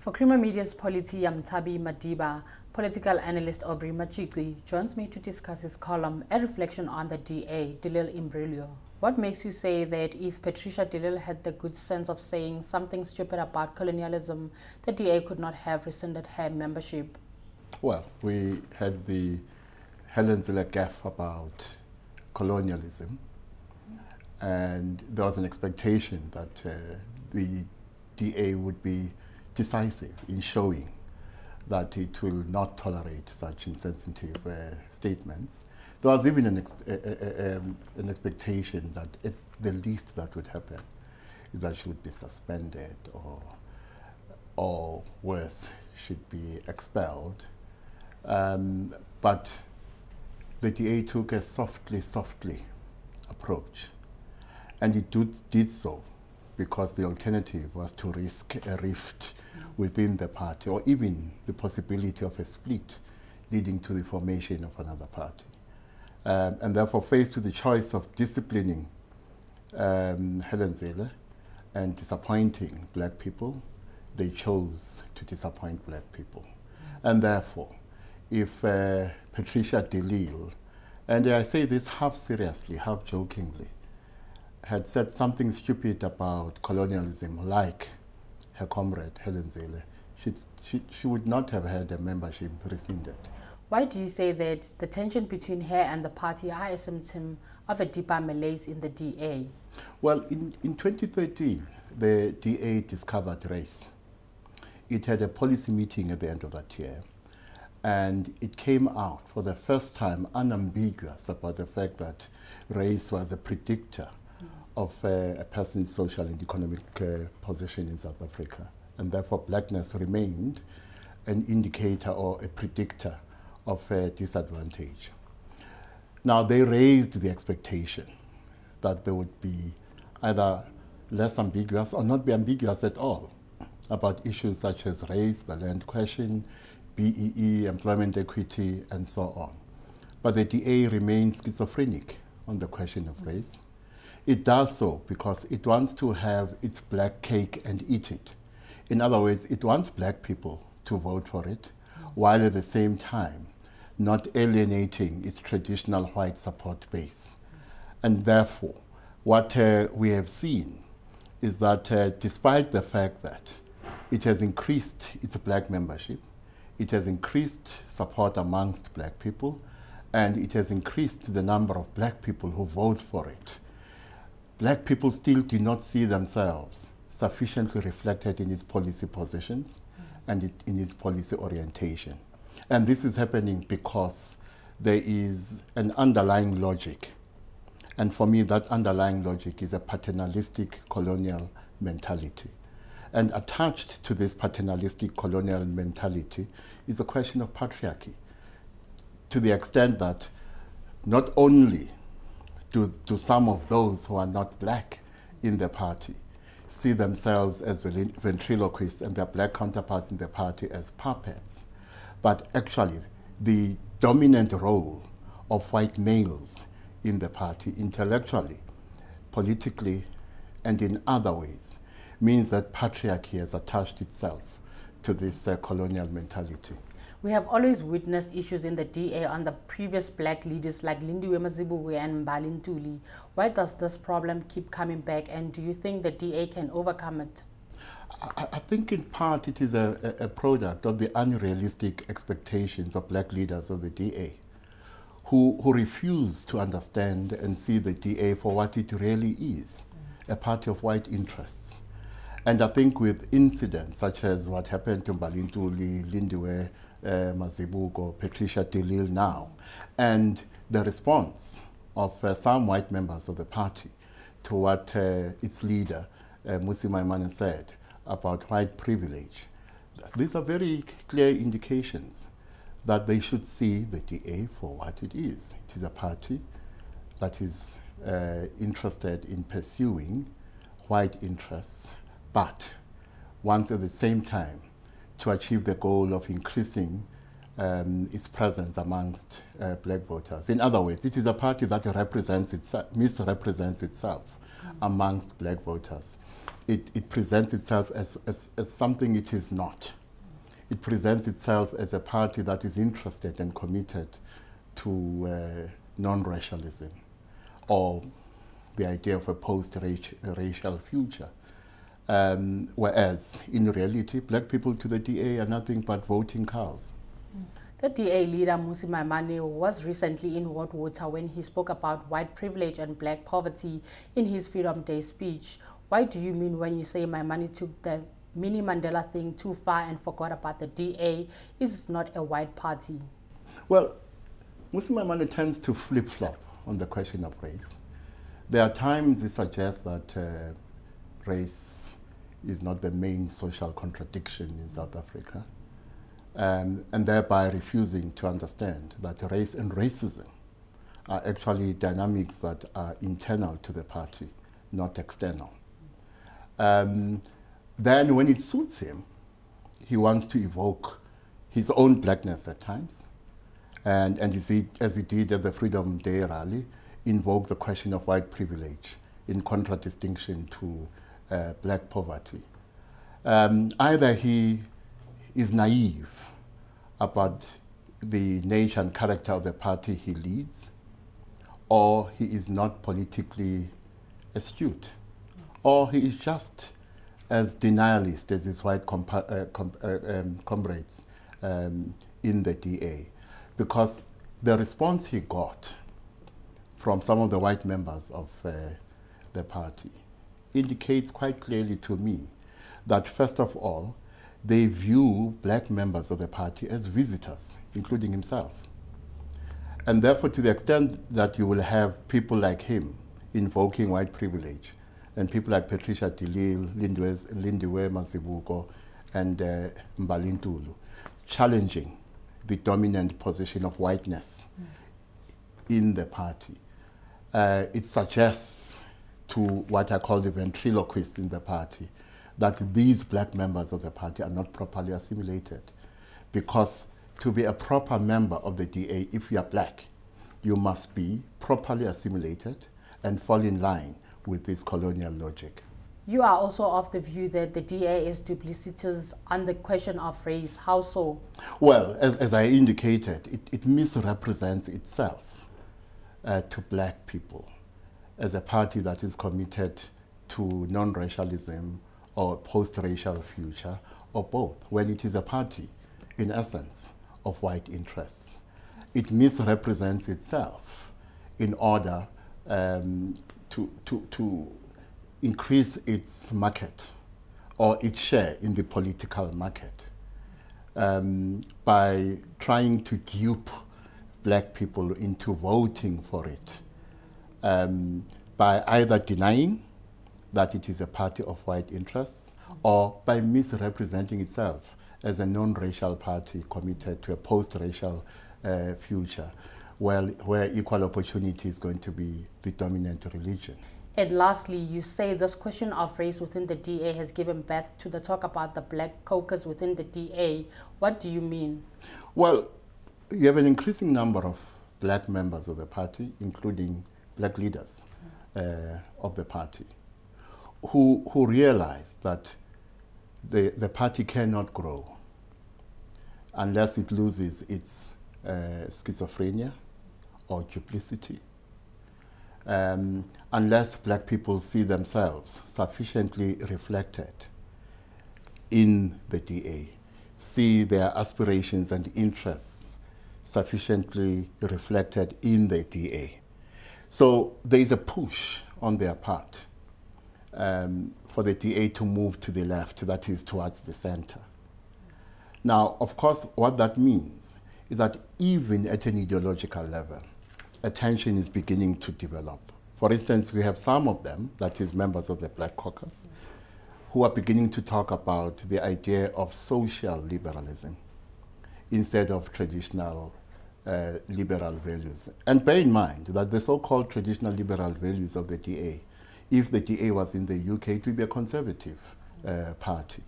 For Creamer Media's Polity, Mtabi Madiba, political analyst Aubrey Machiki joins me to discuss his column, A Reflection on the DA-De Lille imbroglio. What makes you say that if Patricia De Lille had the good sense of saying something stupid about colonialism, the DA could not have rescinded her membership? Well, we had the Helen Zille gaffe about colonialism, and there was an expectation that the DA would be decisive in showing that it will not tolerate such insensitive statements. There was even an expectation that at the least that would happen is that she would be suspended or worse, should be expelled. But the DA took a softly approach, and it did so because the alternative was to risk a rift within the party, or even the possibility of a split leading to the formation of another party. And therefore, faced with the choice of disciplining Helen Zille and disappointing black people, they chose to disappoint black people. And therefore, if Patricia De Lille, and I say this half seriously, half jokingly, had said something stupid about colonialism like her comrade Helen Zille, she would not have had a membership rescinded. Why do you say that the tension between her and the party are a symptom of a deeper malaise in the DA? Well, in 2013, the DA discovered race. It had a policy meeting at the end of that year, and it came out for the first time unambiguous about the fact that race was a predictor of a person's social and economic position in South Africa. And therefore, blackness remained an indicator or a predictor of disadvantage. Now, they raised the expectation that they would be either less ambiguous or not be ambiguous at all about issues such as race, the land question, BEE, employment equity, and so on. But the DA remains schizophrenic on the question of race. It does so because it wants to have its black cake and eat it. In other words, it wants black people to vote for it, while at the same time not alienating its traditional white support base. And therefore, what we have seen is that despite the fact that it has increased its black membership, it has increased support amongst black people, and it has increased the number of black people who vote for it, black people still do not see themselves sufficiently reflected in its policy positions and in its policy orientation. And this is happening because there is an underlying logic. And for me, that underlying logic is a paternalistic colonial mentality. And attached to this paternalistic colonial mentality is a question of patriarchy, to the extent that not only to some of those who are not black in the party see themselves as ventriloquists and their black counterparts in the party as puppets, but actually the dominant role of white males in the party, intellectually, politically, and in other ways, means that patriarchy has attached itself to this colonial mentality. We have always witnessed issues in the DA under previous black leaders like Lindiwe Mazibuwe and Mbali Ntuli. Why does this problem keep coming back, and do you think the DA can overcome it? I think in part it is a product of the unrealistic expectations of black leaders of the DA who refuse to understand and see the DA for what it really is, a party of white interests. And I think with incidents such as what happened to Mbali Ntuli, Lindiwe Mazibuko, Patricia De Lille now, and the response of some white members of the party to what its leader, Mmusi Maimane, said about white privilege, these are very clear indications that they should see the DA for what it is. It is a party that is interested in pursuing white interests, but wants at the same time to achieve the goal of increasing its presence amongst black voters. In other words, it is a party that misrepresents itself amongst black voters. it presents itself as something it is not. It presents itself as a party that is interested and committed to non-racialism, or the idea of a post-racial future. Whereas, in reality, black people to the DA are nothing but voting cows. The DA leader, Mmusi Maimane, was recently in hot water when he spoke about white privilege and black poverty in his Freedom Day speech. What do you mean when you say Maimane took the Mini Mandela thing too far and forgot about the DA? Is not a white party? Well, Mmusi Maimane tends to flip-flop on the question of race. There are times he suggests that race is not the main social contradiction in South Africa, and thereby refusing to understand that race and racism are actually dynamics that are internal to the party, not external. Then when it suits him, he wants to evoke his own blackness at times, and as he did at the Freedom Day rally, invoke the question of white privilege in contradistinction to black poverty. Either he is naive about the nature and character of the party he leads, or he is not politically astute, or he is just as denialist as his white comrades in the DA. Because the response he got from some of the white members of the party indicates quite clearly to me that, first of all, they view black members of the party as visitors, including himself. And therefore, to the extent that you will have people like him invoking white privilege, and people like Patricia de Lille, Lindiwe Mazibuko, and Mbalintulu challenging the dominant position of whiteness in the party, it suggests to what I call the ventriloquists in the party that these black members of the party are not properly assimilated. Because to be a proper member of the DA, if you are black, you must be properly assimilated and fall in line with this colonial logic. You are also of the view that the DA is duplicitous on the question of race. How so? Well, as I indicated, it misrepresents itself to black people as a party that is committed to non-racialism or post-racial future, or both, when it is a party, in essence, of white interests. It misrepresents itself in order to increase its market or its share in the political market by trying to dupe black people into voting for it, by either denying that it is a party of white interests or by misrepresenting itself as a non-racial party committed to a post-racial future where equal opportunity is going to be the dominant religion. And lastly, you say this question of race within the DA has given birth to the talk about the black caucus within the DA. What do you mean? Well, you have an increasing number of black members of the party, including black leaders of the party, who realize that the party cannot grow unless it loses its schizophrenia or duplicity, unless black people see themselves sufficiently reflected in the DA, see their aspirations and interests sufficiently reflected in the DA. So there is a push on their part for the DA to move to the left, that is towards the center. Now, of course, what that means is that even at an ideological level, a tension is beginning to develop. For instance, we have some of them, that is members of the Black Caucus, who are beginning to talk about the idea of social liberalism instead of traditional liberal values. And bear in mind that the so-called traditional liberal values of the DA, if the DA was in the UK, it would be a conservative party.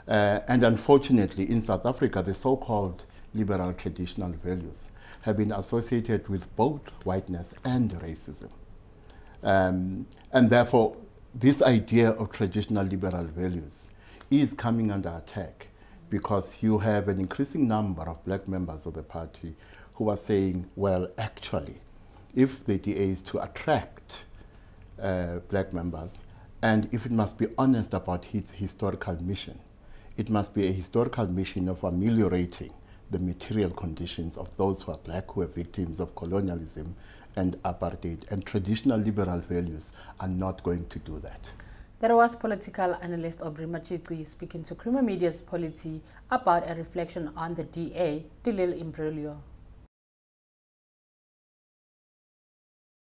And unfortunately, in South Africa, the so-called liberal traditional values have been associated with both whiteness and racism. And therefore, this idea of traditional liberal values is coming under attack because you have an increasing number of black members of the party who are saying, well, actually, if the DA is to attract black members, and if it must be honest about its historical mission, it must be a historical mission of ameliorating the material conditions of those who are black, who are victims of colonialism and apartheid, and traditional liberal values are not going to do that. There was political analyst Aubrey Machicwi speaking to Creamer Media's Polity about a reflection on the DA-De Lille imbroglio.